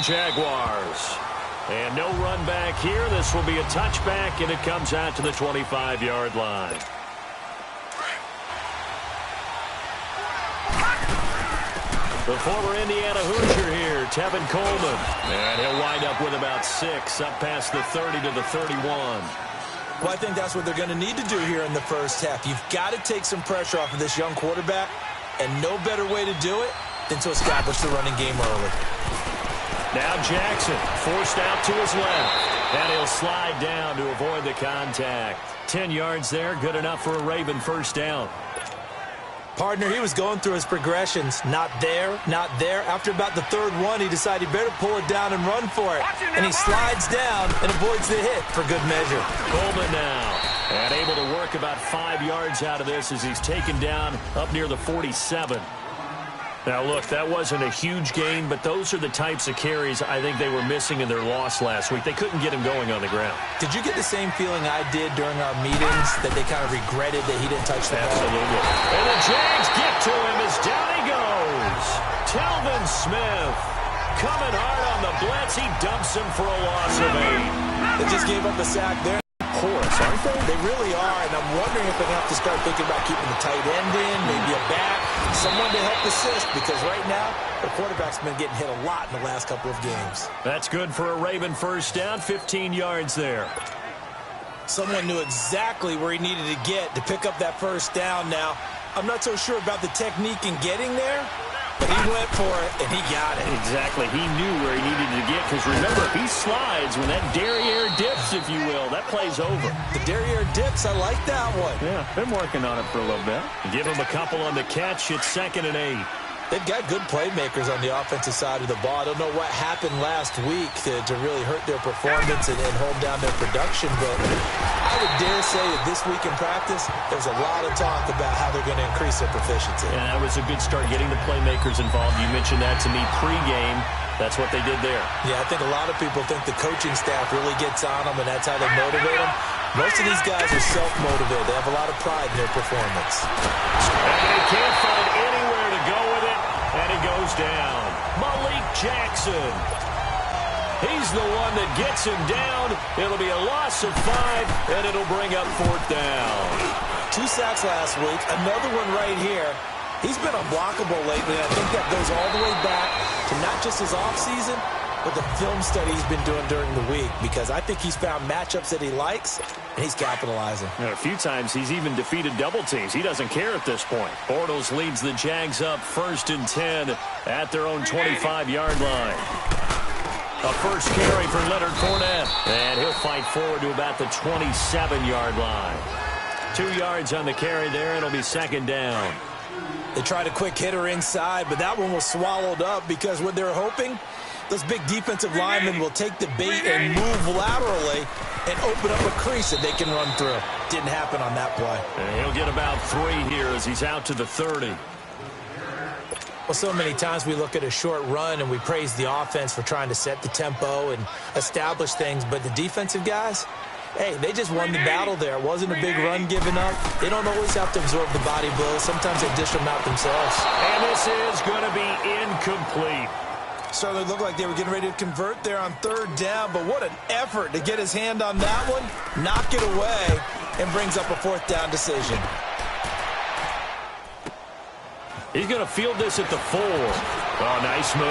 Jaguars. And no run back here. This will be a touchback, and it comes out to the 25-yard line. The former Indiana Hoosier here, Tevin Coleman. And he'll wind up with about 6, up past the 30 to the 31. Well, I think that's what they're going to need to do here in the first half. You've got to take some pressure off of this young quarterback, and no better way to do it than to establish the running game early. Now Jackson forced out to his left, and he'll slide down to avoid the contact. 10 yards there, good enough for a Raven first down. Partner, he was going through his progressions. Not there, not there. After about the third one, he decided he better pull it down and run for it. And he slides down and avoids the hit for good measure. Coleman now, and able to work about 5 yards out of this as he's taken down up near the 47. Now, look, that wasn't a huge gain, but those are the types of carries I think they were missing in their loss last week. They couldn't get him going on the ground. Did you get the same feeling I did during our meetings, that they kind of regretted that he didn't touch the ball? Absolutely. And the Jags get to him as down he goes. Telvin Smith coming hard on the blitz. He dumps him for a loss of 8. They just gave up a sack there. Porous, aren't they? They really are, and I'm wondering if they have to start thinking about keeping the tight end in, maybe a back, someone to help assist, because right now the quarterback's been getting hit a lot in the last couple of games. That's good for a Raven first down, 15 yards there. Someone knew exactly where he needed to get to pick up that first down. Now, I'm not so sure about the technique in getting there, but he went for it, and he got it. Exactly. He knew where he needed to get, because remember, if he slides, when that derriere dips, if you will, that play's over. The derriere dips, I like that one. Yeah, been working on it for a little bit. Give him a couple on the catch. It's 2nd and 8. They've got good playmakers on the offensive side of the ball. I don't know what happened last week to really hurt their performance and hold down their production, but I would dare say that this week in practice, there's a lot of talk about how they're going to increase their proficiency. And that was a good start, getting the playmakers involved. You mentioned that to me pregame. That's what they did there. Yeah, I think a lot of people think the coaching staff really gets on them, and that's how they motivate them. Most of these guys are self-motivated. They have a lot of pride in their performance. And they can't find anywhere to go with it, and he goes down. Malik Jackson. He's the one that gets him down. It'll be a loss of 5, and it'll bring up 4th down. 2 sacks last week, another one right here. He's been unblockable lately, and I think that goes all the way back to not just his offseason, but the film study he's been doing during the week, because I think he's found matchups that he likes, and he's capitalizing. And a few times he's even defeated double teams. He doesn't care at this point. Bortles leads the Jags up 1st and 10 at their own 25-yard line. A first carry for Leonard Fournette, and he'll fight forward to about the 27-yard line. 2 yards on the carry there. It'll be 2nd down. They tried a quick hitter inside, but that one was swallowed up, because what they're hoping, those big defensive linemen will take the bait and move laterally and open up a crease that they can run through. Didn't happen on that play. And he'll get about 3 here as he's out to the 30. Well, so many times we look at a short run and we praise the offense for trying to set the tempo and establish things, but the defensive guys, hey, they just won the battle there. It wasn't a big run given up. They don't always have to absorb the body blows. Sometimes they dish them out themselves. And this is going to be incomplete. Certainly looked like they were getting ready to convert there on 3rd down, but what an effort to get his hand on that one, knock it away, and brings up a 4th down decision. He's going to field this at the 4. Oh, nice move.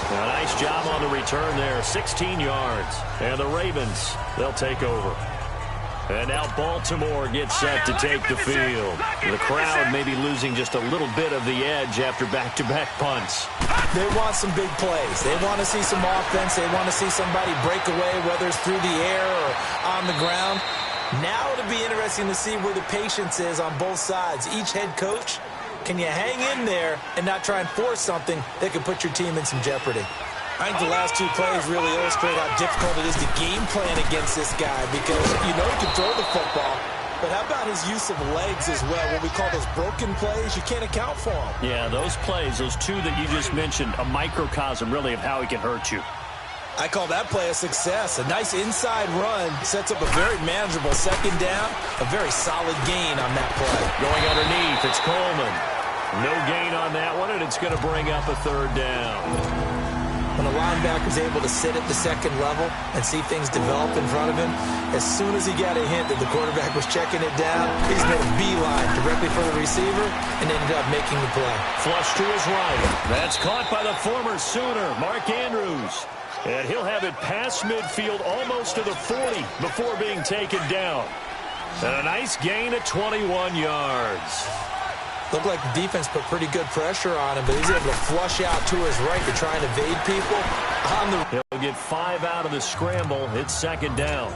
A nice job on the return there, 16 yards. And the Ravens, they'll take over. And now Baltimore gets set to take the field. The crowd may be losing just a little bit of the edge after back-to-back punts. They want some big plays. They want to see some offense. They want to see somebody break away, whether it's through the air or on the ground. Now it'll be interesting to see where the patience is on both sides. Each head coach, can you hang in there and not try and force something that could put your team in some jeopardy? I think the last 2 plays really illustrate how difficult it is to game plan against this guy, because you know he can throw the football, but how about his use of legs as well? What we call those broken plays, you can't account for them. Yeah, those plays, those 2 that you just mentioned, a microcosm really of how he can hurt you. I call that play a success. A nice inside run sets up a very manageable 2nd down, a very solid gain on that play. Going underneath, it's Coleman. No gain on that one, and it's going to bring up a third down. When a linebacker's able to sit at the second level and see things develop in front of him, as soon as he got a hint that the quarterback was checking it down, he's made a beeline directly for the receiver and ended up making the play. Flush to his right. That's caught by the former Sooner, Mark Andrews. And he'll have it past midfield almost to the 40 before being taken down. And a nice gain at 21 yards. Looked like the defense put pretty good pressure on him, but he's able to flush out to his right to try and evade people. He'll get 5 out of the scramble. It's second down.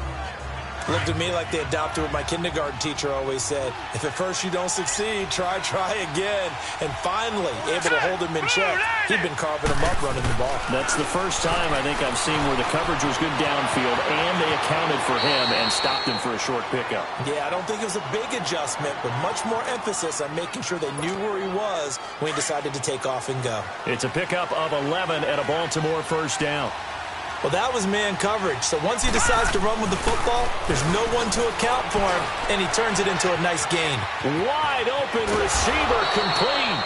Looked to me like they adopted what my kindergarten teacher always said. If at first you don't succeed, try again. And finally, able to hold him in check. He'd been carving him up running the ball. That's the first time I think I've seen where the coverage was good downfield and they accounted for him and stopped him for a short pickup. Yeah, I don't think it was a big adjustment, but much more emphasis on making sure they knew where he was when he decided to take off and go. It's a pickup of 11 and a Baltimore first down. Well, that was man coverage. So once he decides to run with the football, there's no one to account for him, and he turns it into a nice gain. Wide open receiver complete.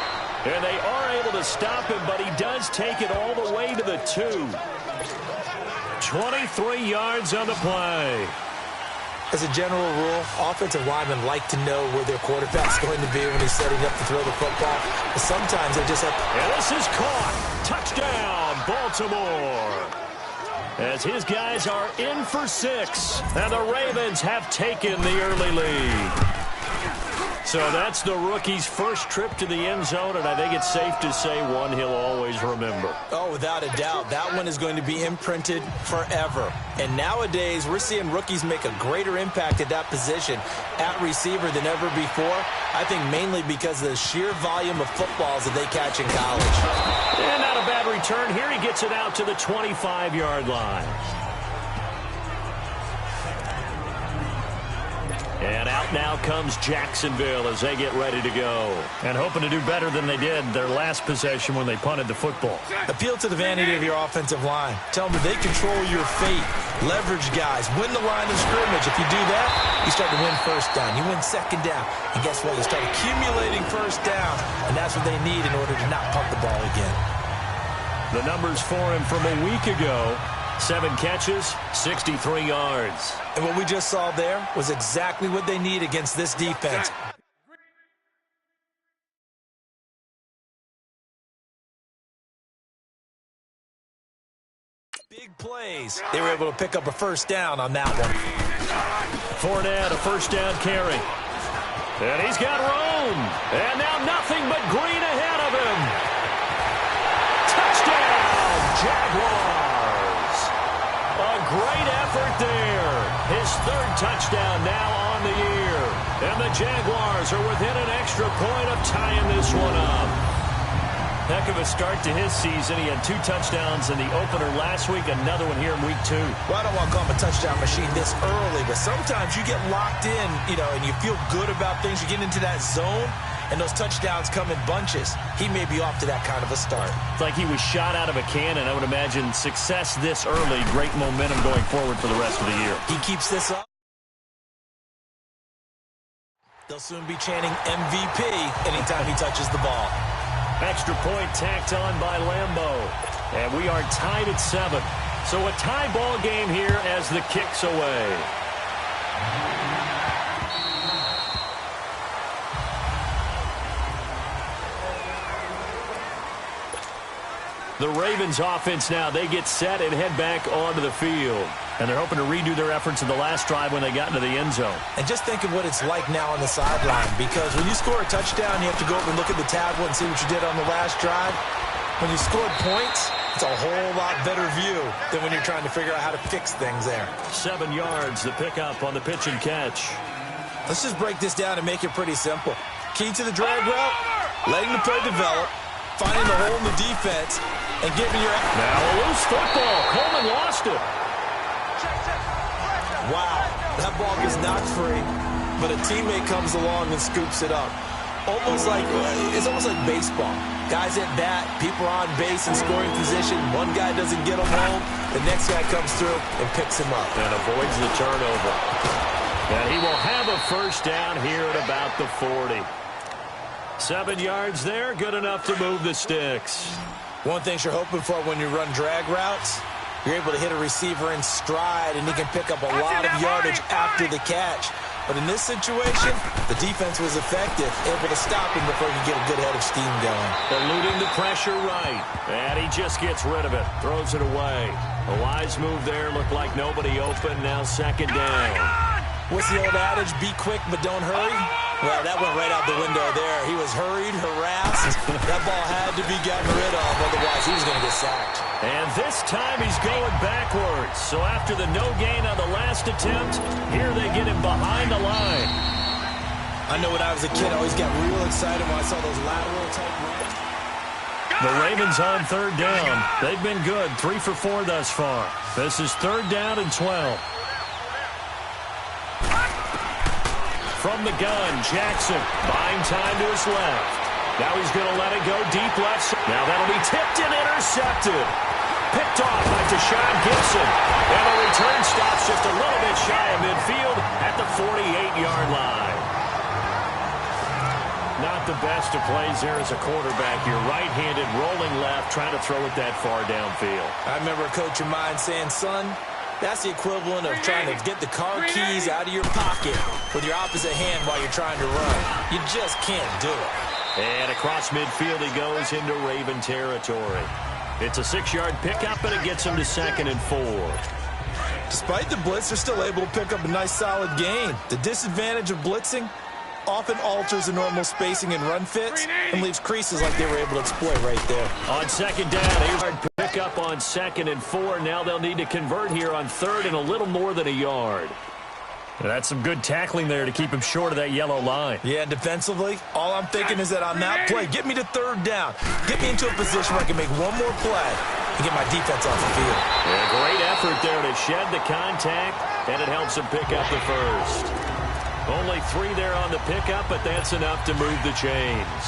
And they are able to stop him, but he does take it all the way to the 2. 23 yards on the play. As a general rule, offensive linemen like to know where their quarterback's going to be when he's setting up to throw the football. But sometimes they just have to... And this is caught. Touchdown, Baltimore. As his guys are in for 6, and the Ravens have taken the early lead. So that's the rookie's first trip to the end zone, and I think it's safe to say one he'll always remember. Oh, without a doubt. That one is going to be imprinted forever. And nowadays, we're seeing rookies make a greater impact at that position at receiver than ever before. I think mainly because of the sheer volume of footballs that they catch in college. And not a bad return here. He gets it out to the 25-yard line. And out now comes Jacksonville as they get ready to go. And hoping to do better than they did their last possession when they punted the football. Appeal to the vanity of your offensive line. Tell them that they control your fate. Leverage guys. Win the line of scrimmage. If you do that, you start to win first down. You win second down. And guess what? You start accumulating first downs. And that's what they need in order to not punt the ball again. The numbers for him from a week ago. 7 catches, 63 yards. And what we just saw there was exactly what they need against this defense. Big plays. They were able to pick up a first down on that one. Fournette, a first down carry. And he's got room. And now nothing but green ahead of him. Touchdown, Jaguars. A great effort there. His 3rd touchdown now on the year. And the Jaguars are within an extra point of tying this one up. Heck of a start to his season. He had 2 touchdowns in the opener last week, another one here in week 2. Well, I don't want to call him a touchdown machine this early, but sometimes you get locked in, and you feel good about things. You get into that zone, and those touchdowns come in bunches. He may be off to that kind of a start. It's like he was shot out of a cannon. I would imagine success this early, great momentum going forward for the rest of the year. He keeps this up. They'll soon be chanting MVP anytime he touches the ball. Extra point tacked on by Lambeau. And we are tied at 7. So a tie ball game here as the kick's away. The Ravens offense now, they get set and head back onto the field. And they're hoping to redo their efforts in the last drive when they got into the end zone. And just think of what it's like now on the sideline, because when you score a touchdown, you have to go over and look at the tablet and see what you did on the last drive. When you scored points, it's a whole lot better view than when you're trying to figure out how to fix things there. 7 yards, the pickup on the pitch and catch. Let's just break this down and make it pretty simple. Key to the drag route, letting the play develop, finding the hole in the defense, and giving your... Now a loose football. Coleman lost it. Wow, that ball gets knocked free, but a teammate comes along and scoops it up. It's almost like baseball. Guys at bat, people are on base in scoring position. One guy doesn't get him home. The next guy comes through and picks him up. And avoids the turnover. And he will have a first down here at about the 40. 7 yards there, good enough to move the sticks. One thing you're hoping for when you run drag routes, you're able to hit a receiver in stride, and he can pick up a lot of yardage after the catch. But in this situation, the defense was effective, able to stop him before he could get a good head of steam going. Eluding the pressure right, and he just gets rid of it, throws it away. A wise move there, looked like nobody open, now second down. What's the old adage, be quick but don't hurry? Well, that went right out the window there. He was hurried, harassed. That ball had to be gotten rid of, otherwise he was going to get sacked. And this time he's going backwards. So after the no gain on the last attempt, here they get him behind the line. I know when I was a kid, I always got real excited when I saw those lateral type runs. The Ravens on third down. They've been good, 3 for 4 thus far. This is third down and 12. From the gun, Jackson buying time to his left. Now he's going to let it go deep left. Now that'll be tipped and intercepted. Picked off by Deshaun Gibson. And the return stops just a little bit shy of midfield at the 48-yard line. Not the best of plays there as a quarterback. You're right-handed, rolling left, trying to throw it that far downfield. I remember a coach of mine saying, son, that's the equivalent of trying to get the car keys out of your pocket with your opposite hand while you're trying to run. You just can't do it. And across midfield he goes into Raven territory. It's a 6-yard pickup, and it gets him to 2nd and 4. Despite the blitz, they're still able to pick up a nice solid gain. The disadvantage of blitzing often alters the normal spacing and run fits and leaves creases like they were able to exploit right there. On second down, 8-yard pickup on 2nd and 4. Now they'll need to convert here on 3rd and a little more than a yard. That's some good tackling there to keep him short of that yellow line. Yeah, and defensively, all I'm thinking is that on that play, get me to 3rd down. Get me into a position where I can make one more play and get my defense off the field. Yeah, great effort there to shed the contact, and it helps him pick up the first. Only 3 there on the pickup, but that's enough to move the chains.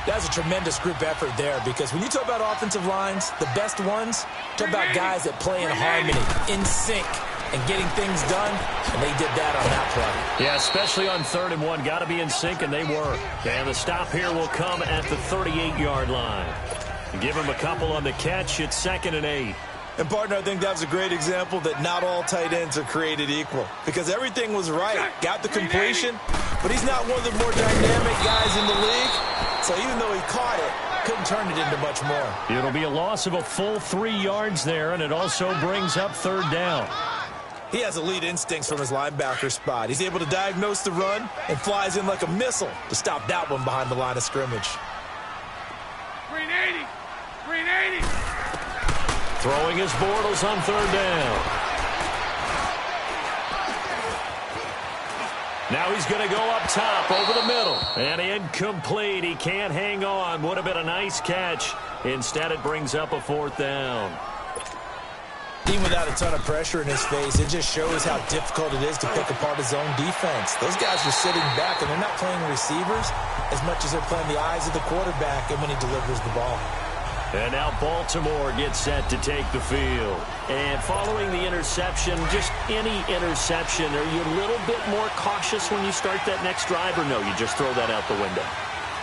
That's a tremendous group effort there, because when you talk about offensive lines, the best ones, talk about guys that play in harmony, in sync, and getting things done, and they did that on that play. Yeah, especially on 3rd and 1. Got to be in sync, and they were. And the stop here will come at the 38-yard line. Give him a couple on the catch. It's 2nd and 8. And, partner, I think that was a great example that not all tight ends are created equal, because everything was right. Got the completion, but he's not one of the more dynamic guys in the league. So even though he caught it, couldn't turn it into much more. It'll be a loss of a full 3 yards there, and it also brings up 3rd down. He has elite instincts from his linebacker spot. He's able to diagnose the run and flies in like a missile to stop that one behind the line of scrimmage. Green 80! Green 80! Throwing his Bortles on 3rd down. Now he's going to go up top over the middle. And incomplete. He can't hang on. Would have been a nice catch. Instead, it brings up a 4th down. Even without a ton of pressure in his face, it just shows how difficult it is to pick apart his own defense. Those guys are sitting back, and they're not playing receivers as much as they're playing the eyes of the quarterback and when he delivers the ball. And now Baltimore gets set to take the field. And following the interception, just any interception, are you a little bit more cautious when you start that next drive, or no, you just throw that out the window?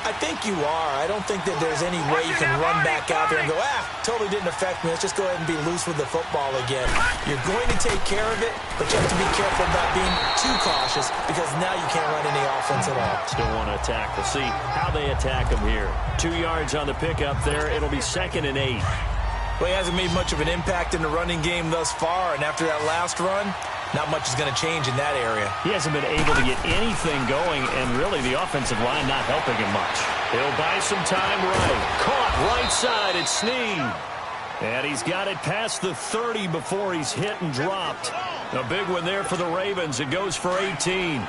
I think you are. I don't think that there's any way you can run back out there and go, totally didn't affect me. Let's just go ahead and be loose with the football again. You're going to take care of it, but you have to be careful about being too cautious, because now you can't run any offense at all. Still want to attack. We'll see how they attack him here. 2 yards on the pickup there. It'll be 2nd and 8. Well, he hasn't made much of an impact in the running game thus far, and after that last run, not much is going to change in that area. He hasn't been able to get anything going, and really the offensive line not helping him much. He'll buy some time right. Caught right side. It's Snead. And he's got it past the 30 before he's hit and dropped. A big one there for the Ravens. It goes for 18.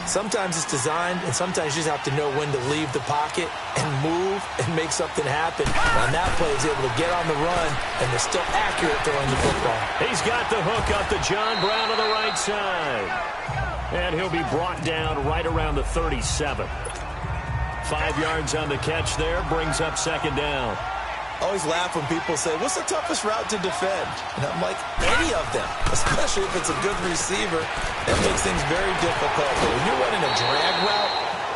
Sometimes it's designed, and sometimes you just have to know when to leave the pocket and move and make something happen. On that play, he's able to get on the run, and they're still accurate throwing the football. He's got the hook up to John Brown on the right side. And he'll be brought down right around the 37. 5 yards on the catch there, brings up 2nd down. I always laugh when people say, what's the toughest route to defend? And I'm like, any of them, especially if it's a good receiver. That makes things very difficult. But when you're running a drag route,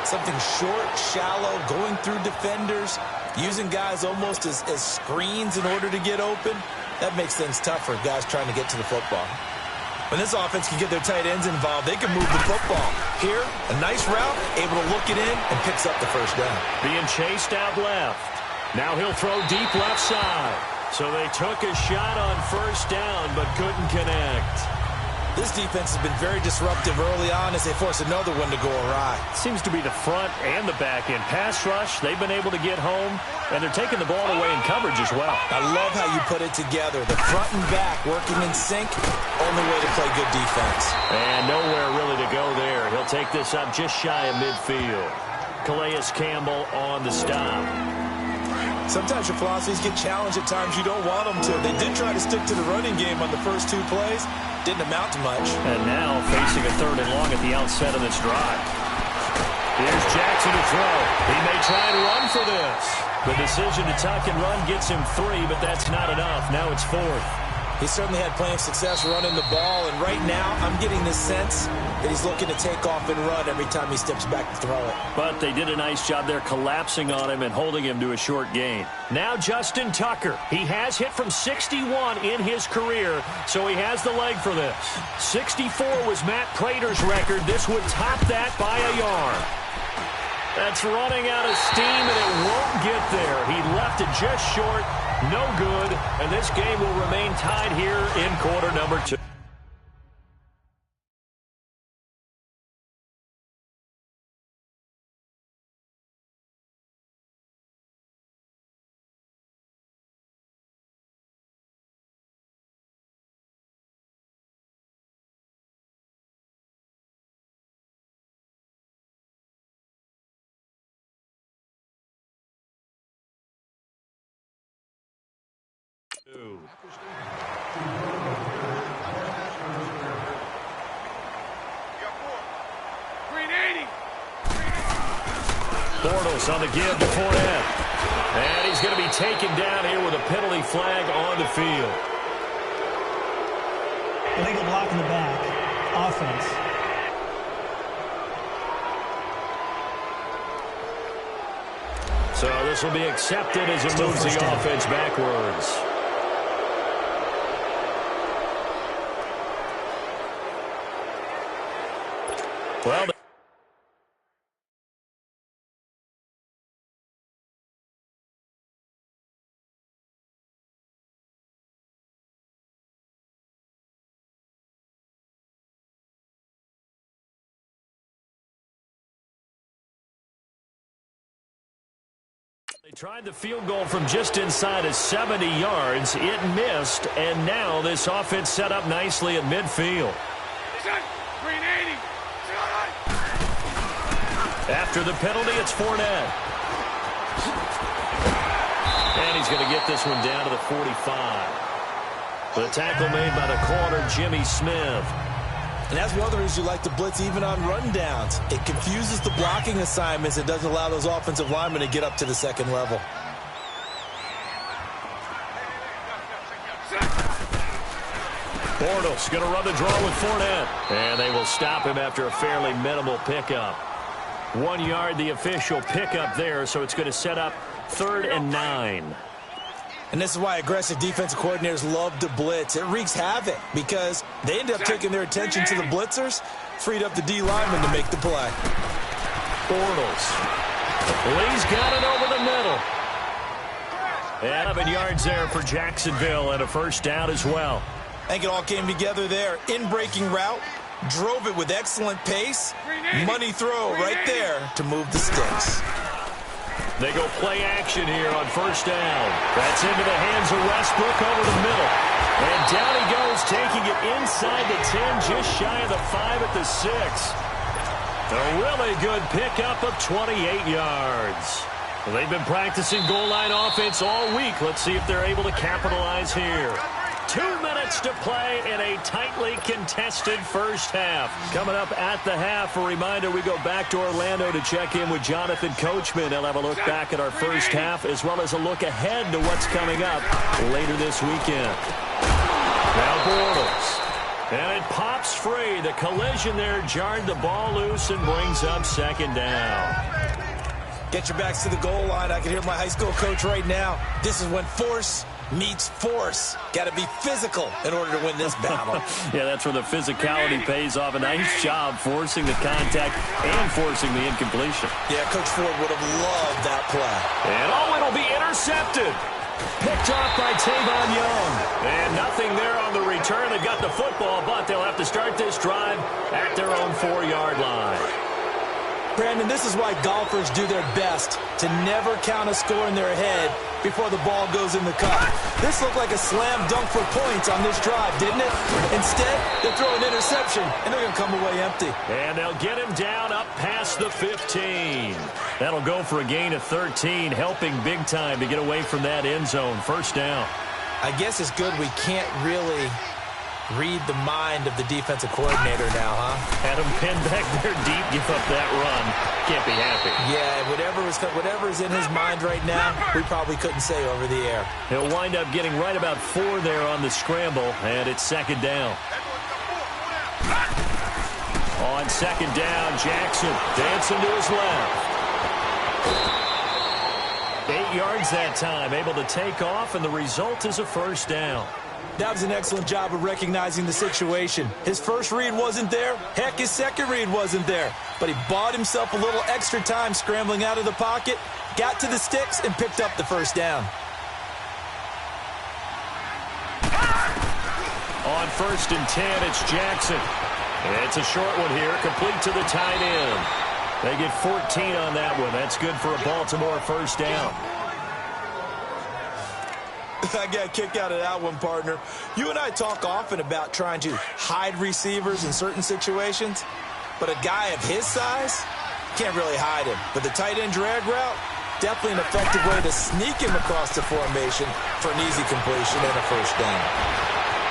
Something short, shallow, going through defenders, using guys almost as screens in order to get open. That makes things tough for guys trying to get to the football. When this offense can get their tight ends involved, they can move the football. Here, a nice route, able to look it in, and picks up the first down. Being chased out left. Now he'll throw deep left side. So they took a shot on first down, but couldn't connect. This defense has been very disruptive early on as they force another one to go awry. Seems to be the front and the back end. Pass rush, they've been able to get home, and they're taking the ball away in coverage as well. I love how you put it together. The front and back working in sync, only way to play good defense. And nowhere really to go there. He'll take this up just shy of midfield. Calais Campbell on the stop. Sometimes your philosophies get challenged at times you don't want them to. They did try to stick to the running game on the first 2 plays. Didn't amount to much. And now facing a 3rd and long at the outset of this drive. Here's Jackson to throw. He may try and run for this. The decision to tuck and run gets him 3, but that's not enough. Now it's 4th. He certainly had plenty of success running the ball, and right now I'm getting the sense that he's looking to take off and run every time he steps back to throw it. But they did a nice job there collapsing on him and holding him to a short gain. Now Justin Tucker. He has hit from 61 in his career, so he has the leg for this. 64 was Matt Prater's record. This would top that by a yard. That's running out of steam, and it won't get there. He left it just short. No good, and this game will remain tied here in quarter number 2. Bortles on the give to Fournette. And he's going to be taken down here with a penalty flag on the field. Illegal block in the back. Offense. So this will be accepted as it moves the offense backwards. Well, they tried the field goal from just inside of 70 yards. It missed, and now this offense set up nicely at midfield. After the penalty, it's Fournette. And he's going to get this one down to the 45. The tackle made by the corner, Jimmy Smith. And that's one of the reasons you like to blitz even on rundowns. It confuses the blocking assignments. It doesn't allow those offensive linemen to get up to the second level. Bortles going to run the draw with Fournette. And they will stop him after a fairly minimal pickup. 1 yard, the official pickup there, so it's going to set up 3rd and 9. And this is why aggressive defensive coordinators love to blitz. It wreaks havoc because they end up taking their attention to the blitzers, freed up the D lineman to make the play. Bortles. Lee's got it over the middle. 11 yards there for Jacksonville and a first down as well. I think it all came together there. In-breaking route, drove it with excellent pace. Money throw right there to move the sticks. They go play action here on first down. That's into the hands of Westbrook over the middle. And down he goes, taking it inside the 10, just shy of the 5 at the 6. A really good pickup of 28 yards. Well, they've been practicing goal line offense all week. Let's see if they're able to capitalize here. 2 minutes to play in a tightly contested first half. Coming up at the half, a reminder, we go back to Orlando to check in with Jonathan Coachman. He'll have a look back at our first half as well as a look ahead to what's coming up later this weekend. Now Bortles. And it pops free. The collision there jarred the ball loose and brings up second down. Get your backs to the goal line. I can hear my high school coach right now. This is when force meets force. Got to be physical in order to win this battle. Yeah, that's where the physicality pays off. A nice job forcing the contact and forcing the incompletion. Yeah, Coach Ford would have loved that play. And it'll be intercepted. Picked off by Tavon Young. And nothing there on the return. They got the football, but they'll have to start this drive at their own 4-yard line. Brandon, this is why golfers do their best to never count a score in their head before the ball goes in the cup. This looked like a slam dunk for points on this drive, didn't it? Instead, they throw an interception, and they're going to come away empty. And they'll get him down up past the 15. That'll go for a gain of 13, helping big time to get away from that end zone. First down. I guess it's good we can't really read the mind of the defensive coordinator now, huh? Had him pinned back there deep, give up that run. Can't be happy. Yeah, whatever is in his mind right now, we probably couldn't say over the air. He'll wind up getting right about 4 there on the scramble, and it's second down. On second down, Jackson dancing to his left. 8 yards that time, able to take off, and the result is a first down. That was an excellent job of recognizing the situation. His first read wasn't there. Heck, his second read wasn't there. But he bought himself a little extra time scrambling out of the pocket, got to the sticks, and picked up the first down. On first and 10, it's Jackson. It's a short one here, complete to the tight end. They get 14 on that one. That's good for a Baltimore first down. I got a kick out of that one, partner. You and I talk often about trying to hide receivers in certain situations, but a guy of his size can't really hide him. But the tight end drag route, definitely an effective way to sneak him across the formation for an easy completion and a first down.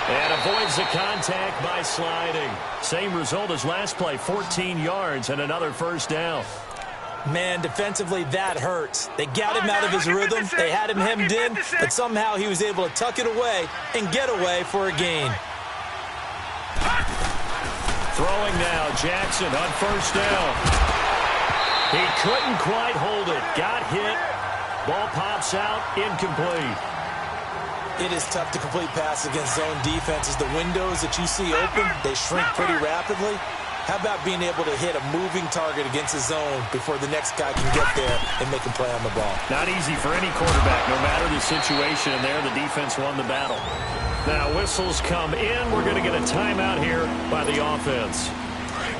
And avoids the contact by sliding. Same result as last play, 14 yards and another first down. Man, defensively, that hurts. They got him out of his rhythm. They had him hemmed in, but somehow he was able to tuck it away and get away for a gain. Throwing now, Jackson on first down. He couldn't quite hold it. Got hit. Ball pops out, incomplete. It is tough to complete passes against zone defenses. The windows that you see open, they shrink pretty rapidly. How about being able to hit a moving target against the zone before the next guy can get there and make a play on the ball? Not easy for any quarterback, no matter the situation. And there, the defense won the battle. Now, whistles come in. We're going to get a timeout here by the offense,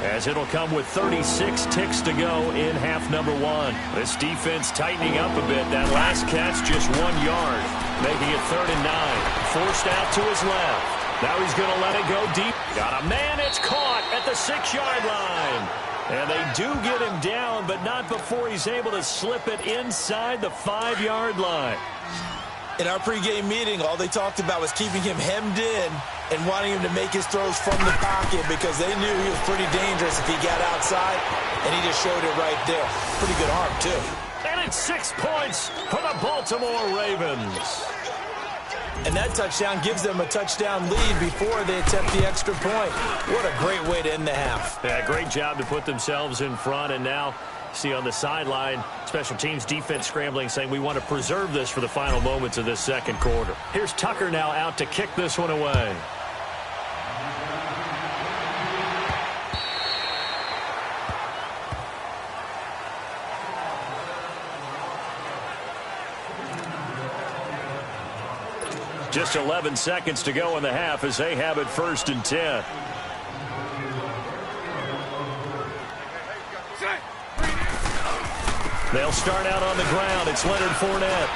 as it'll come with 36 ticks to go in half number 1. This defense tightening up a bit. That last catch just 1 yard, making it 3rd and 9. Forced out to his left. Now he's going to let it go deep. Got a man. It's caught at the 6-yard line. And they do get him down, but not before he's able to slip it inside the 5-yard line. In our pregame meeting, all they talked about was keeping him hemmed in and wanting him to make his throws from the pocket because they knew he was pretty dangerous if he got outside, and he just showed it right there. Pretty good arm, too. And it's 6 points for the Baltimore Ravens. And that touchdown gives them a touchdown lead before they attempt the extra point. What a great way to end the half. Yeah, great job to put themselves in front, and now see on the sideline, special teams defense scrambling, saying we want to preserve this for the final moments of this second quarter. Here's Tucker now out to kick this one away. Just 11 seconds to go in the half as they have it 1st and 10. They'll start out on the ground. It's Leonard Fournette.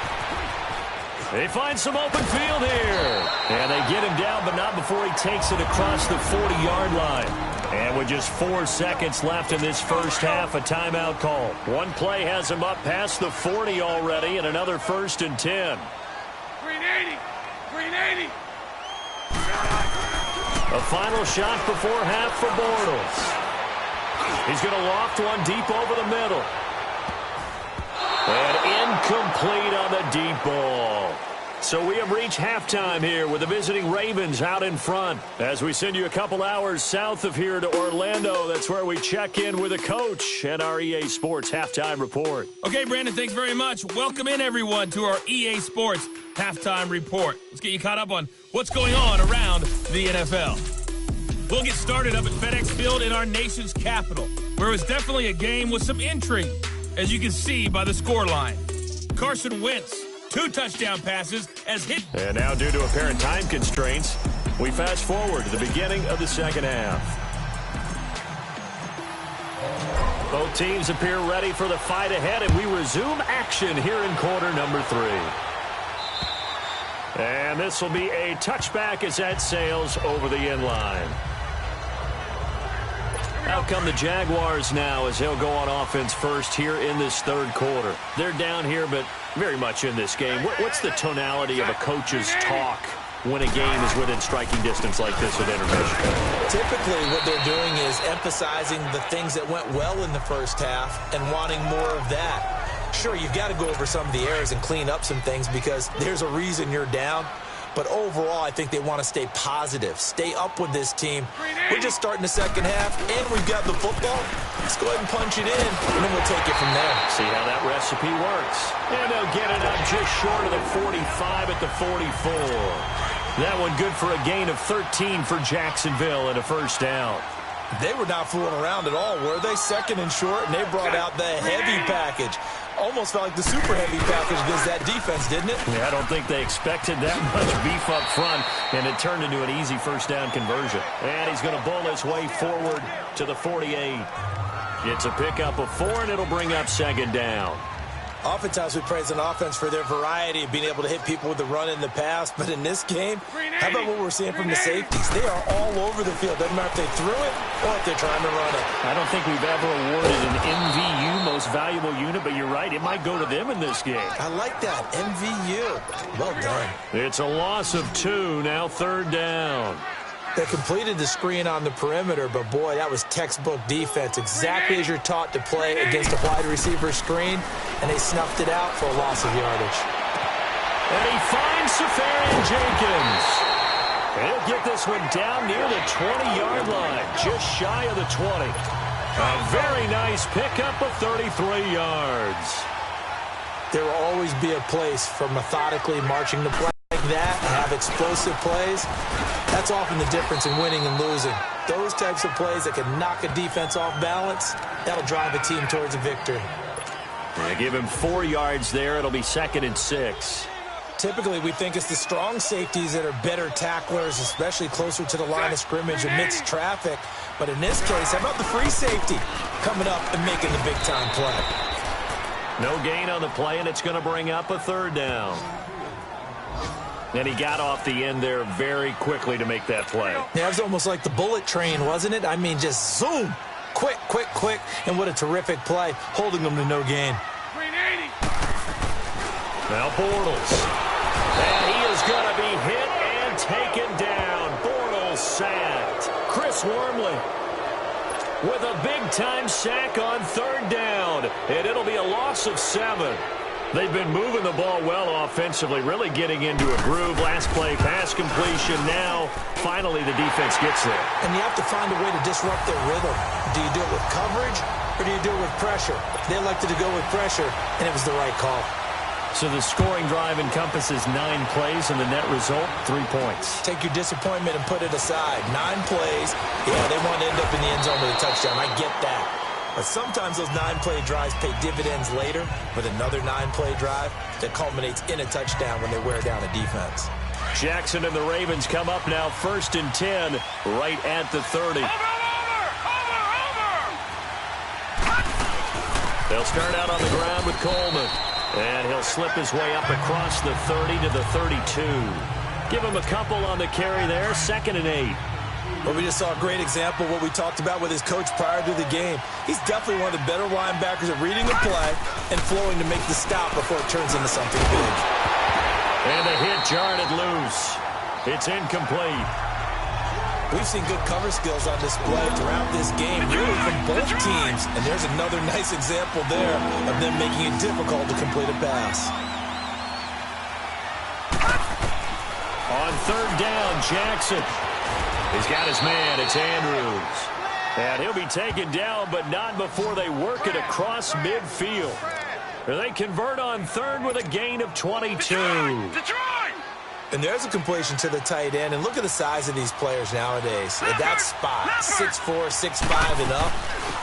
They find some open field here. And they get him down, but not before he takes it across the 40-yard line. And with just 4 seconds left in this first half, a timeout call. One play has him up past the 40 already, and another 1st and 10. Green 80. Green 80. A final shot before half for Bortles. He's going to loft one deep over the middle. And incomplete on the deep ball. So we have reached halftime here with the visiting Ravens out in front. As we send you a couple hours south of here to Orlando, that's where we check in with a coach and our EA Sports Halftime Report. Okay, Brandon, thanks very much. Welcome in, everyone, to our EA Sports Halftime Report. Let's get you caught up on what's going on around the NFL. We'll get started up at FedEx Field in our nation's capital, where it was definitely a game with some intrigue, as you can see by the scoreline. Carson Wentz, 2 touchdown passes as hit. And now, due to apparent time constraints, we fast forward to the beginning of the second half. Both teams appear ready for the fight ahead, and we resume action here in quarter number 3. And this will be a touchback as that sails over the end line. Out come the Jaguars now as they'll go on offense first here in this third quarter. They're down here, but very much in this game. What's the tonality of a coach's talk when a game is within striking distance like this at intermission? Typically, what they're doing is emphasizing the things that went well in the first half and wanting more of that. Sure, you've got to go over some of the errors and clean up some things because there's a reason you're down. But overall, I think they want to stay positive, stay up with this team. We're just starting the second half, and we've got the football. Let's go ahead and punch it in, and then we'll take it from there. See how that recipe works. And they'll get it up just short of the 45 at the 44. That one good for a gain of 13 for Jacksonville and a first down. They were not fooling around at all, were they? Second and short, and they brought out the heavy package. Almost felt like the super heavy package against that defense, didn't it? Yeah, I don't think they expected that much beef up front, and it turned into an easy first down conversion. And he's going to bull his way forward to the 48. It's a pickup of 4, and it'll bring up second down. Oftentimes we praise an offense for their variety of being able to hit people with the run in the pass, but in this game, how about what we're seeing from the safeties? They are all over the field. Doesn't matter if they threw it or if they're trying to run it. I don't think we've ever awarded an MVU, most valuable unit, but you're right, it might go to them in this game. I like that, MVU. Well done. It's a loss of 2, now third down. They completed the screen on the perimeter, but boy, that was textbook defense, exactly as you're taught to play against a wide receiver screen, and they snuffed it out for a loss of yardage. And he finds Safarian Jenkins. He'll get this one down near the 20-yard line, just shy of the 20. A very nice pickup of 33 yards. There will always be a place for methodically marching the play like that, have explosive plays. That's often the difference in winning and losing. Those types of plays that can knock a defense off balance, that'll drive a team towards a victory. They give him 4 yards there. It'll be 2nd and 6. Typically, we think it's the strong safeties that are better tacklers, especially closer to the line of scrimmage amidst traffic. But in this case, how about the free safety coming up and making the big-time play? No gain on the play, and it's going to bring up a third down. And he got off the end there very quickly to make that play. Yeah, it was almost like the bullet train, wasn't it? I mean, just zoom. Quick, quick, quick. And what a terrific play, holding them to no gain. Now Bortles. And he is going to be hit and taken down. Bortles sacked. Chris Wormley with a big-time sack on third down. And it'll be a loss of 7. They've been moving the ball well offensively, really getting into a groove. Last play, pass completion. Now, finally, the defense gets there. And you have to find a way to disrupt their rhythm. Do you do it with coverage, or do you do it with pressure? They elected to go with pressure, and it was the right call. So the scoring drive encompasses 9 plays, and the net result, 3 points. Take your disappointment and put it aside. 9 plays. Yeah, they want to end up in the end zone with a touchdown. I get that. But sometimes those 9-play drives pay dividends later with another 9-play drive that culminates in a touchdown when they wear down a defense. Jackson and the Ravens come up now 1st and 10 right at the 30. They'll start out on the ground with Coleman. And he'll slip his way up across the 30 to the 32. Give him a couple on the carry there. 2nd and 8. Well, we just saw a great example of what we talked about with his coach prior to the game. He's definitely one of the better linebackers at reading the play and flowing to make the stop before it turns into something big. And the hit jarred it loose. It's incomplete. We've seen good cover skills on display throughout this game, really from both teams. And there's another nice example there of them making it difficult to complete a pass. third down, Jackson. He's got his man. It's Andrews. And he'll be taken down, but not before they work it across midfield. They convert on third with a gain of 22. And there's a completion to the tight end. And look at the size of these players nowadays. At that spot, 6'4", 6'5", and up.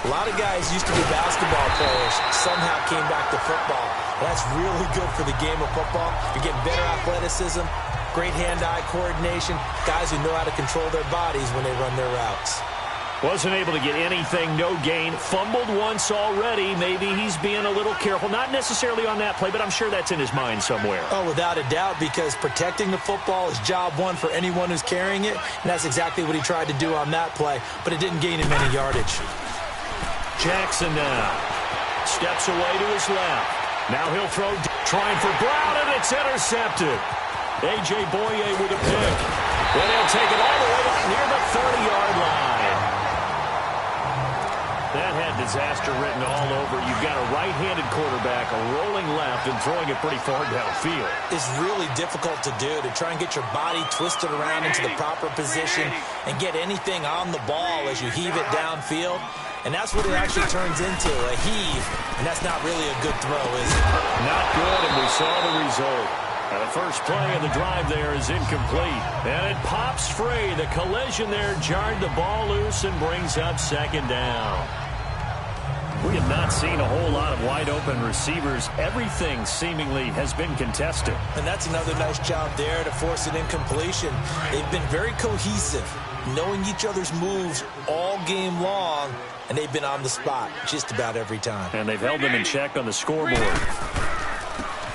A lot of guys used to be basketball players, somehow came back to football. That's really good for the game of football. You're getting better athleticism, great hand-eye coordination, guys who know how to control their bodies when they run their routes. Wasn't able to get anything, no gain. Fumbled once already. Maybe he's being a little careful. Not necessarily on that play, but I'm sure that's in his mind somewhere. Oh, without a doubt, because protecting the football is job one for anyone who's carrying it, and that's exactly what he tried to do on that play, but it didn't gain him any yardage. Jackson now steps away to his left. Now he'll throw, trying for Brown, and it's intercepted. A.J. Boye with a pick. Then he'll take it all the way up near the 30-yard line. That had disaster written all over. You've got a right-handed quarterback, a rolling left, and throwing it pretty far downfield. It's really difficult to do, to try and get your body twisted around into the proper position and get anything on the ball as you heave it downfield. And that's what it actually turns into, a heave. And that's not really a good throw, is it? Not good, and we saw the result. Now the first play of the drive there is incomplete. And it pops free. The collision there jarred the ball loose and brings up second down. We have not seen a whole lot of wide-open receivers. Everything seemingly has been contested. And that's another nice job there to force an incompletion. They've been very cohesive, knowing each other's moves all game long, and they've been on the spot just about every time. And they've held them in check on the scoreboard.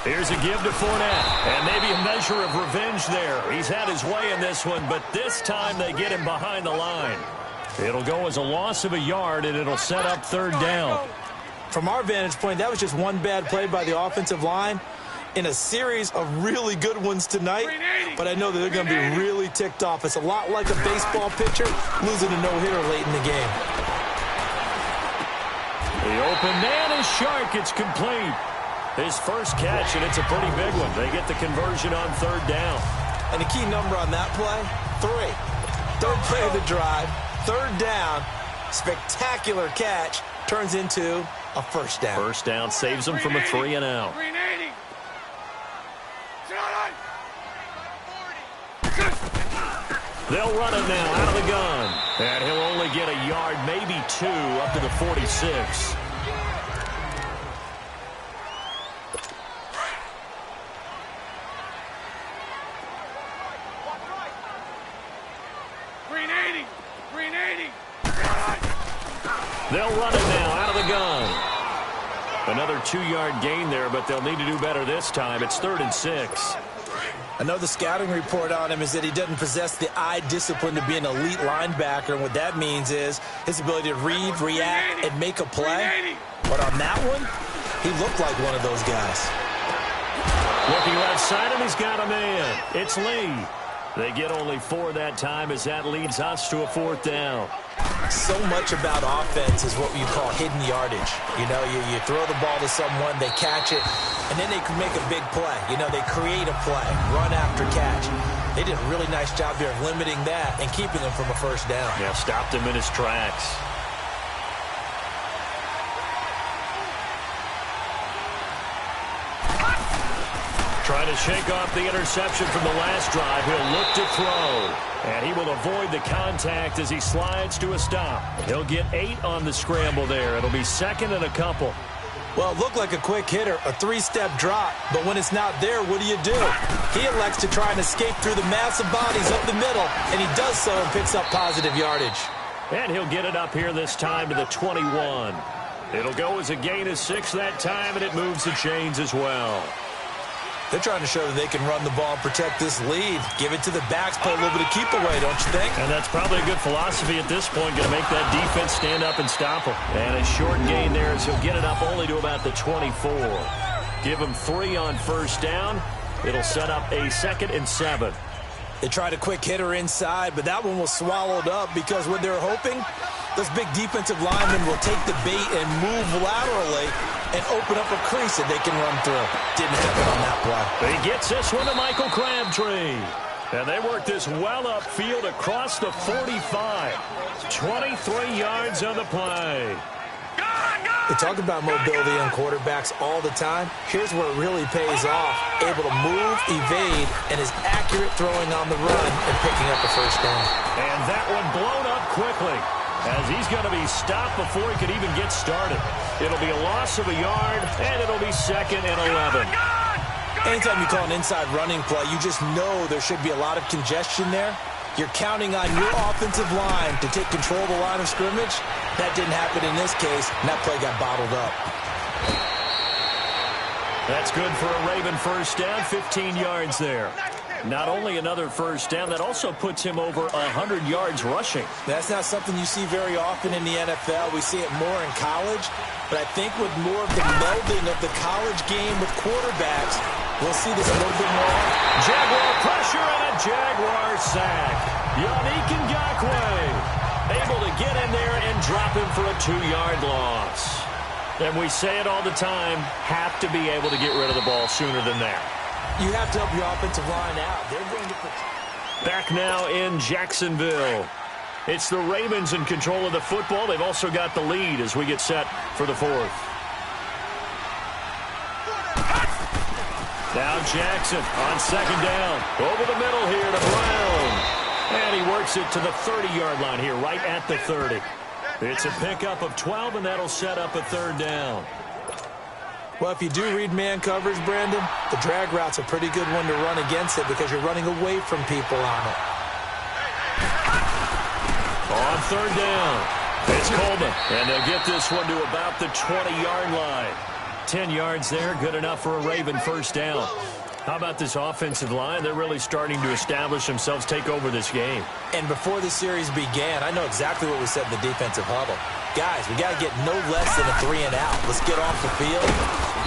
Here's a give to Fournette, and maybe a measure of revenge there. He's had his way in this one, but this time they get him behind the line. It'll go as a loss of a yard, and it'll set up third down. From our vantage point, that was just one bad play by the offensive line in a series of really good ones tonight, but I know that they're going to be really ticked off. It's a lot like a baseball pitcher losing a no-hitter late in the game. The open man is Shark. It's complete. His first catch, and it's a pretty big one. They get the conversion on third down. And the key number on that play, 3. Third play of the drive, third down, spectacular catch, turns into a first down. First down saves them from a 3-and-out. They'll run it now out of the gun. And he'll only get a yard, maybe 2, up to the 46. They'll run it now out of the gun. Another 2-yard gain there, but they'll need to do better this time. It's 3rd and 6. Another scouting report on him is that he doesn't possess the eye discipline to be an elite linebacker. And what that means is his ability to read, react, and make a play. But on that one, he looked like one of those guys. Looking left side, and he's got a man. It's Lee. They get only 4 that time as that leads us to a 4th down. So much about offense is what you call hidden yardage. You know, you throw the ball to someone, they catch it, and then they can make a big play. You know, they create a play, run after catch. They did a really nice job here of limiting that and keeping him from a first down. Yeah, stopped him in his tracks. Trying to shake off the interception from the last drive. He'll look to throw. And he will avoid the contact as he slides to a stop. He'll get 8 on the scramble there. It'll be 2nd and a couple. Well, it looked like a quick hitter, a 3-step drop. But when it's not there, what do? He elects to try and escape through the massive bodies up the middle. And he does so and picks up positive yardage. And he'll get it up here this time to the 21. It'll go as a gain of 6 that time, and it moves the chains as well. They're trying to show that they can run the ball and protect this lead. Give it to the backs, play a little bit of keep away, don't you think? And that's probably a good philosophy at this point. Going to make that defense stand up and stop him. And a short gain there as he'll get it up only to about the 24. Give him 3 on first down. It'll set up a 2nd and 7. They tried a quick hitter inside, but that one was swallowed up because what they're hoping, those big defensive linemen will take the bait and move laterally and open up a crease that they can run through. Didn't happen on that play. He gets this one to Michael Crabtree. And they work this well upfield across the 45. 23 yards on the play. They talk about mobility on quarterbacks all the time. Here's where it really pays off. Able to move, evade, and is accurate throwing on the run and picking up the first down. And that one blown up quickly as he's going to be stopped before he could even get started. It'll be a loss of a yard, and it'll be 2nd and 11. Anytime you call an inside running play, you just know there should be a lot of congestion there. You're counting on your offensive line to take control of the line of scrimmage. That didn't happen in this case, and that play got bottled up. That's good for a Raven first down, 15 yards there. Not only another first down, that also puts him over 100 yards rushing. That's not something you see very often in the NFL. We see it more in college, but I think with more of the melding of the college game with quarterbacks, we'll see this a little bit more. Jaguar pressure and a Jaguar sack. Yannick Ngakoue able to get in there and drop him for a 2-yard loss. And we say it all the time, have to be able to get rid of the ball sooner than that. You have to help your offensive line out. They're going to back now in Jacksonville. It's the Ravens in control of the football. They've also got the lead as we get set for the 4th. Now Jackson on 2nd down. Over the middle here to Brown. And he works it to the 30-yard line here, right at the 30. It's a pickup of 12, and that'll set up a 3rd down. Well, if you do read man coverage, Brandon, the drag route's a pretty good one to run against it because you're running away from people on it. On 3rd down, it's Coleman, and they'll get this one to about the 20-yard line. 10 yards there, good enough for a Raven first down. How about this offensive line? They're really starting to establish themselves, take over this game. And before the series began, I know exactly what we said in the defensive huddle. Guys, we got to get no less than a 3 and out. Let's get off the field.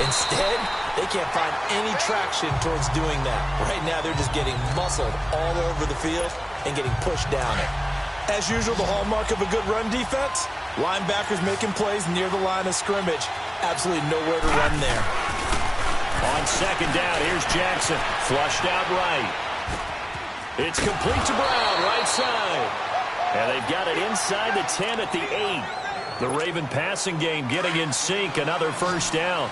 Instead, they can't find any traction towards doing that. Right now, they're just getting muscled all over the field and getting pushed down it. As usual, the hallmark of a good run defense, linebackers making plays near the line of scrimmage. Absolutely nowhere to run there. On 2nd down, here's Jackson. Flushed out right. It's complete to Brown, right side. And they've got it inside the 10 at the 8. The Raven passing game getting in sync. Another first down.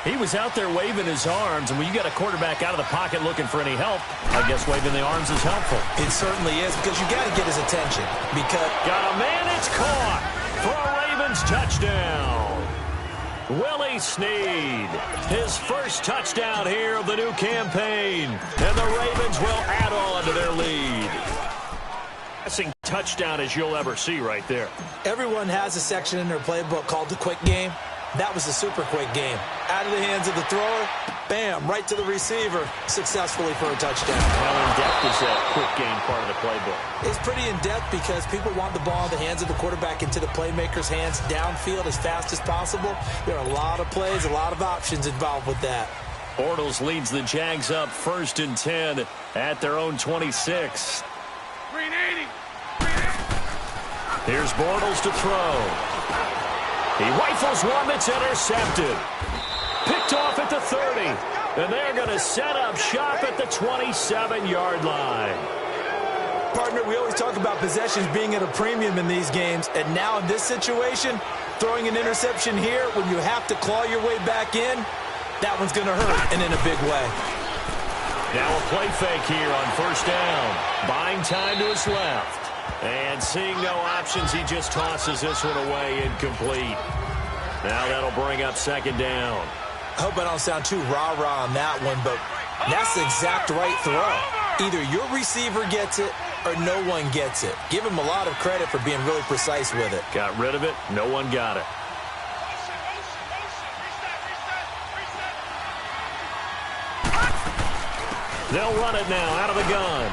He was out there waving his arms, and when you got a quarterback out of the pocket looking for any help, I guess waving the arms is helpful. It certainly is, because you got to get his attention. Because got a man, it's caught for a Ravens touchdown. Willie Snead, his first touchdown here of the new campaign, and the Ravens will add on to their lead. Passing touchdown as you'll ever see right there. Everyone has a section in their playbook called the quick game. That was the super quick game. Out of the hands of the thrower, bam, right to the receiver, successfully for a touchdown. How in-depth is that quick game part of the playbook? It's pretty in-depth because people want the ball in the hands of the quarterback into the playmaker's hands downfield as fast as possible. There are a lot of plays, a lot of options involved with that. Bortles leads the Jags up 1st and 10 at their own 26. Green 80. Here's Bortles to throw. He rifles one that's intercepted. Picked off at the 30. And they're going to set up shop at the 27-yard line. Partner, we always talk about possessions being at a premium in these games. And now in this situation, throwing an interception here when you have to claw your way back in, that one's going to hurt, and in a big way. Now a play fake here on 1st down. Buying time to his left. And seeing no options, he just tosses this one away incomplete. Now that'll bring up 2nd down. I hope I don't sound too rah-rah on that one, but that's the exact right throw. Either your receiver gets it or no one gets it. Give him a lot of credit for being really precise with it. Got rid of it. No one got it. They'll run it now out of the gun.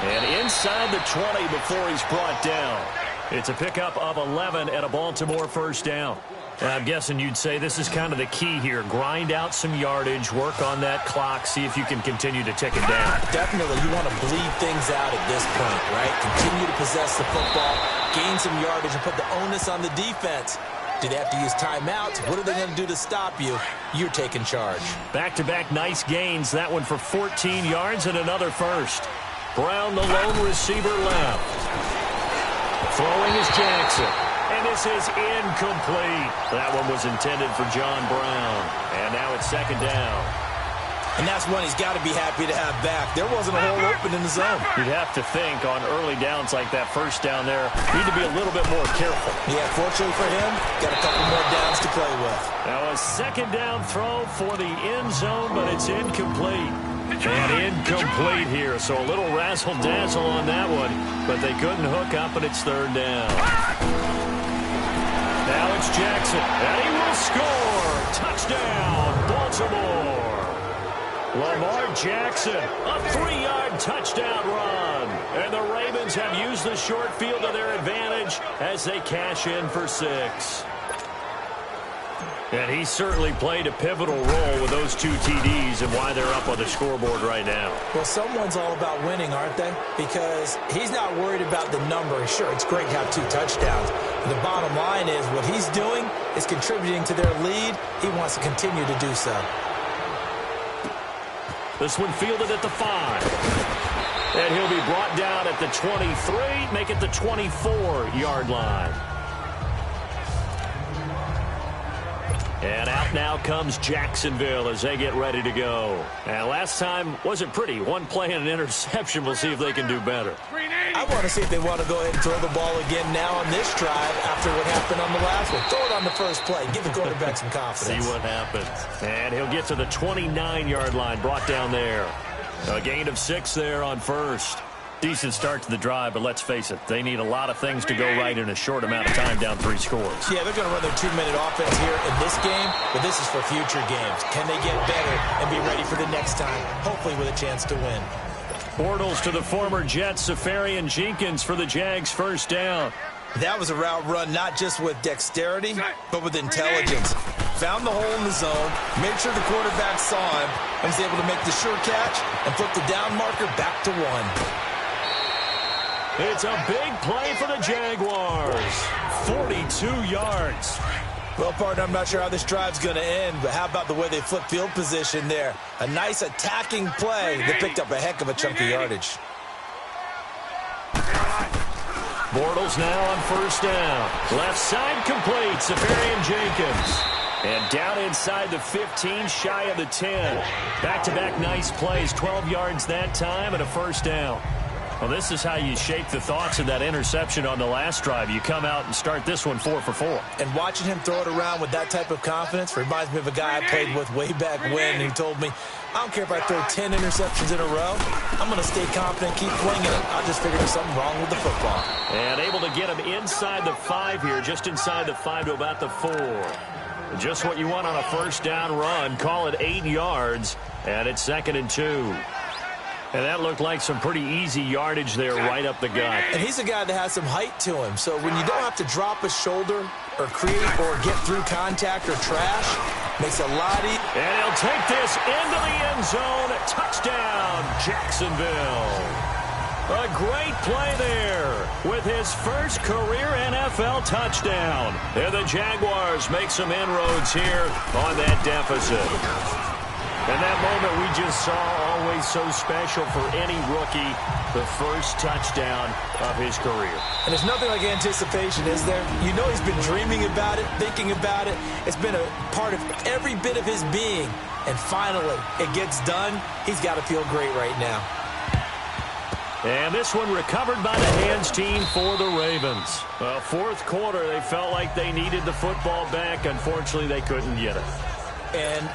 And inside the 20 before he's brought down. It's a pickup of 11 and a Baltimore first down. I'm guessing you'd say this is kind of the key here. Grind out some yardage, work on that clock, see if you can continue to tick it down. Definitely, you want to bleed things out at this point, right? Continue to possess the football, gain some yardage, and put the onus on the defense Do they have to use timeouts? What are they going to do to stop you? You're taking charge. Back-to-back nice gains. That one for 14 yards and another first. Brown, the lone receiver, left. Throwing is Jackson. And this is incomplete. That one was intended for John Brown. And now it's second down. And that's one he's got to be happy to have back. There wasn't a hole open in the zone. You'd have to think on early downs like that first down there, need to be a little bit more careful. Yeah, fortunately for him, got a couple more downs to play with. Now a second down throw for the end zone, but it's incomplete. And incomplete here, so a little razzle-dazzle on that one, but they couldn't hook up, and it's third down. Now it's Jackson, and he will score. Touchdown, Baltimore. Lamar Jackson, a 3-yard touchdown run. And the Ravens have used the short field to their advantage as they cash in for 6. And he certainly played a pivotal role with those 2 TDs and why they're up on the scoreboard right now. Well, someone's all about winning, aren't they? Because he's not worried about the number. Sure, it's great to have 2 touchdowns. But the bottom line is what he's doing is contributing to their lead. He wants to continue to do so. This one fielded at the 5. And he'll be brought down at the 23, make it the 24-yard line. And out now comes Jacksonville as they get ready to go. And last time wasn't pretty. One play and an interception. We'll see if they can do better. I want to see if they want to go ahead and throw the ball again now on this drive after what happened on the last one. Throw it on the first play. Give the quarterback some confidence. See what happens. And he'll get to the 29-yard line, brought down there. A gain of 6 there on first. Decent start to the drive, but let's face it, they need a lot of things to go right in a short amount of time, down 3 scores. Yeah, they're going to run their 2-minute offense here in this game, but this is for future games. Can they get better and be ready for the next time, hopefully with a chance to win? Bortles to the former Jets, Safarian Jenkins for the Jags first down. That was a route run not just with dexterity, but with intelligence. Found the hole in the zone, made sure the quarterback saw him, and was able to make the sure catch and flip the down marker back to 1. It's a big play for the Jaguars. 42 yards. Well, partner, I'm not sure how this drive's going to end, but how about the way they flip field position there? A nice attacking play that picked up a heck of a chunk of yardage. Bortles now on first down. Left side complete. Safarian Jenkins. And down inside the 15, shy of the 10. Back-to-back nice plays. 12 yards that time and a first down. Well, this is how you shape the thoughts of that interception on the last drive. You come out and start this one 4 for 4. And watching him throw it around with that type of confidence reminds me of a guy I played with way back when who told me, I don't care if I throw 10 interceptions in a row. I'm going to stay confident, keep flinging it. I'll just figure there's something wrong with the football. And able to get him inside the 5 here, just inside the 5 to about the 4. Just what you want on a first down run. Call it 8 yards, and it's 2nd and 2. And that looked like some pretty easy yardage there right up the gut. And he's a guy that has some height to him. So when you don't have to drop a shoulder or create or get through contact or trash, makes it a lot easier. And he'll take this into the end zone. Touchdown, Jacksonville. A great play there with his first career NFL touchdown. And the Jaguars make some inroads here on that deficit. And that moment we just saw, always so special for any rookie, the first touchdown of his career. And there's nothing like anticipation, is there? You know he's been dreaming about it, thinking about it. It's been a part of every bit of his being. And finally, it gets done. He's got to feel great right now. And this one recovered by the hands team for the Ravens. Well, fourth quarter, they felt like they needed the football back. Unfortunately, they couldn't get it. And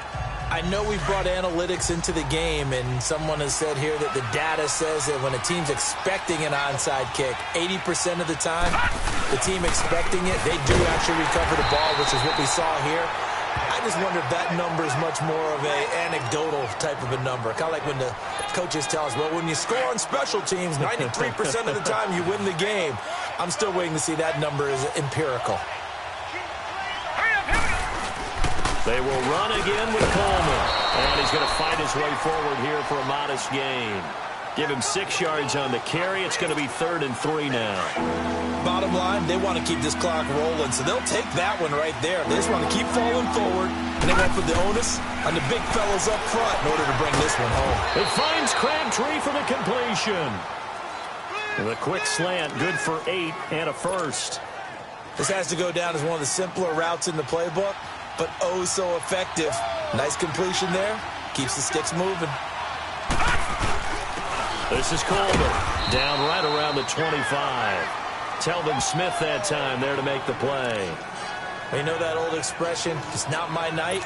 I know we've brought analytics into the game, and someone has said here that the data says that when a team's expecting an onside kick, 80% of the time, the team expecting it, they do actually recover the ball, which is what we saw here. I just wonder if that number is much more of an anecdotal type of a number. Kind of like when the coaches tell us, well, when you score on special teams, 93% of the time you win the game. I'm still waiting to see that number is empirical. They will run again with Coleman. And he's going to fight his way forward here for a modest gain. Give him 6 yards on the carry. It's going to be 3rd and 3 now. Bottom line, they want to keep this clock rolling, so they'll take that one right there. They just want to keep falling forward, and they want to put the onus on the big fellas up front in order to bring this one home. It finds Crabtree for the completion. And a quick slant, good for 8 and a first. This has to go down as one of the simpler routes in the playbook, but oh so effective. Nice completion there. Keeps the sticks moving. This is Coleman. Down right around the 25. Telvin Smith that time there to make the play. You know that old expression, it's not my night?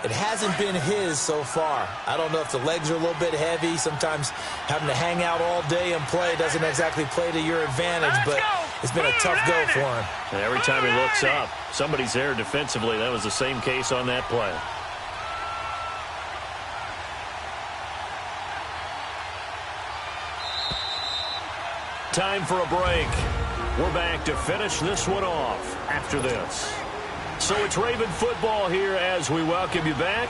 It hasn't been his so far. I don't know if the legs are a little bit heavy. Sometimes having to hang out all day and play doesn't exactly play to your advantage, but it's been a tough go for him. And every time he looks up, somebody's there defensively. That was the same case on that play. Time for a break. We're back to finish this one off after this. So it's Raven football here as we welcome you back.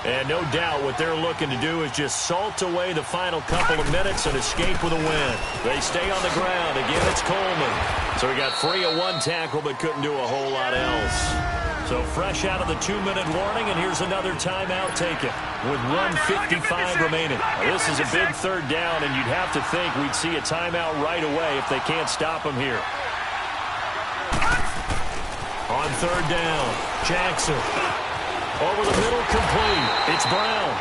And no doubt what they're looking to do is just salt away the final couple of minutes and escape with a win. They stay on the ground. Again, it's Coleman. So he got free of 1 tackle but couldn't do a whole lot else. So fresh out of the 2-minute warning, and here's another timeout taken with 1:55 remaining. Now, this is a big 3rd down, and you'd have to think we'd see a timeout right away if they can't stop him here. On 3rd down, Jackson. Over the middle, complete. It's Brown.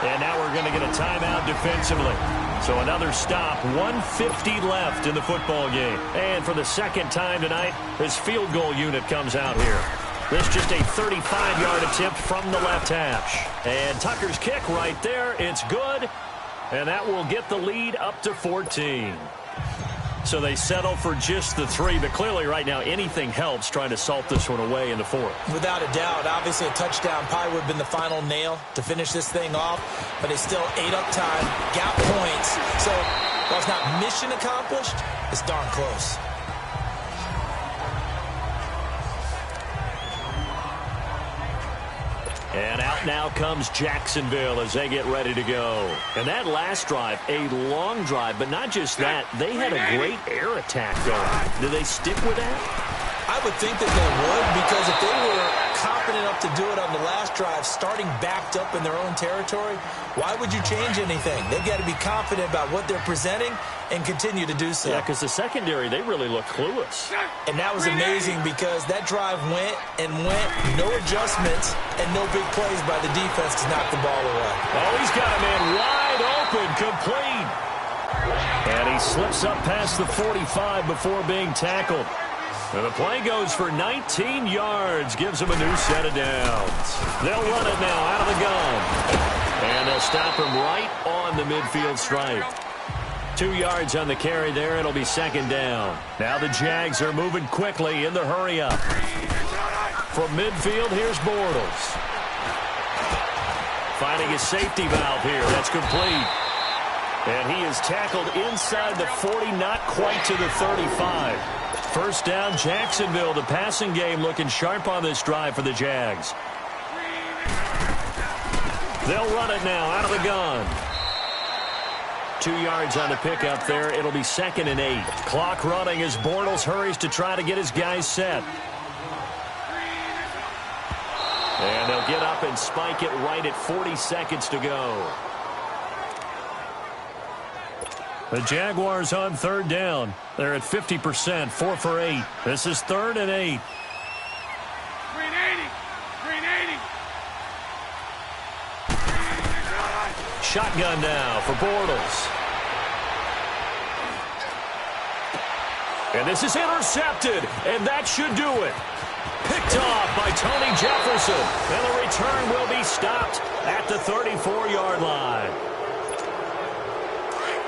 And now we're going to get a timeout defensively. So another stop, 1:50 left in the football game. And for the 2nd time tonight, his field goal unit comes out here. This just a 35-yard attempt from the left hash. And Tucker's kick right there. It's good. And that will get the lead up to 14. So they settle for just the 3, but clearly right now anything helps trying to salt this one away in the 4th. Without a doubt, obviously a touchdown probably would have been the final nail to finish this thing off, but they still ate up time, got points. So while it's not mission accomplished, it's darn close. And out now comes Jacksonville as they get ready to go. And that last drive, a long drive, but not just that. They had a great air attack going. Do they stick with that? I would think that they would, because if they were confident enough to do it on the last drive, starting backed up in their own territory, why would you change anything? They've got to be confident about what they're presenting and continue to do so. Yeah, because the secondary, they really look clueless. And that was amazing because that drive went and went, no adjustments, and no big plays by the defense to knock the ball away. Oh, he's got a man wide open, complete. And he slips up past the 45 before being tackled. And the play goes for 19 yards, gives him a new set of downs. They'll run it now out of the gun. And they'll stop him right on the midfield stripe. 2 yards on the carry there. It'll be 2nd down. Now the Jags are moving quickly in the hurry-up. From midfield, here's Bortles. Finding his safety valve here. That's complete. And he is tackled inside the 40, not quite to the 35. 1st down, Jacksonville. The passing game looking sharp on this drive for the Jags. They'll run it now out of the gun. 2 yards on the pickup there. It'll be 2nd and 8. Clock running as Bortles hurries to try to get his guys set. And they'll get up and spike it right at 40 seconds to go. The Jaguars on 3rd down. They're at 50%, 4 for 8. This is 3rd and 8. Green 80. Green 80. Shotgun now for Bortles. And this is intercepted, and that should do it. Picked off by Tony Jefferson. And the return will be stopped at the 34-yard line.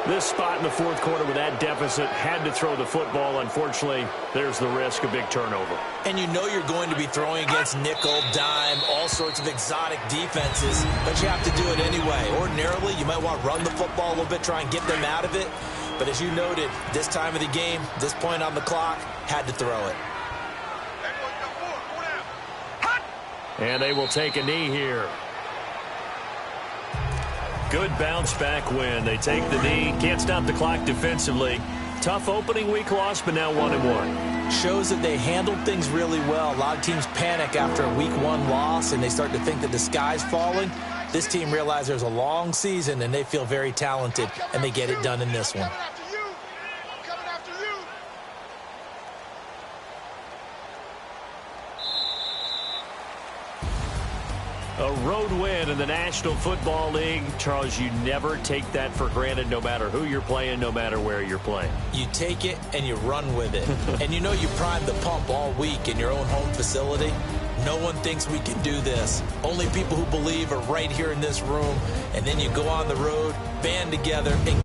This spot in the 4th quarter with that deficit, had to throw the football. Unfortunately, there's the risk of big turnover. And you know you're going to be throwing against nickel, dime, all sorts of exotic defenses, but you have to do it anyway. Ordinarily, you might want to run the football a little bit, try and get them out of it. But as you noted, this time of the game, this point on the clock, had to throw it. And they will take a knee here. good bounce-back win. They take the knee, can't stop the clock defensively. Tough opening week loss, but now 1-1. Shows that they handled things really well. A lot of teams panic after a week 1 loss, and they start to think that the sky's falling. This team realized there's a long season, and they feel very talented, and they get it done in this one. A road win in the National Football League. Charles, you never take that for granted, no matter who you're playing, no matter where you're playing. You take it and you run with it. And you know you primed the pump all week in your own home facility. No one thinks we can do this. Only people who believe are right here in this room. And then you go on the road, band together, and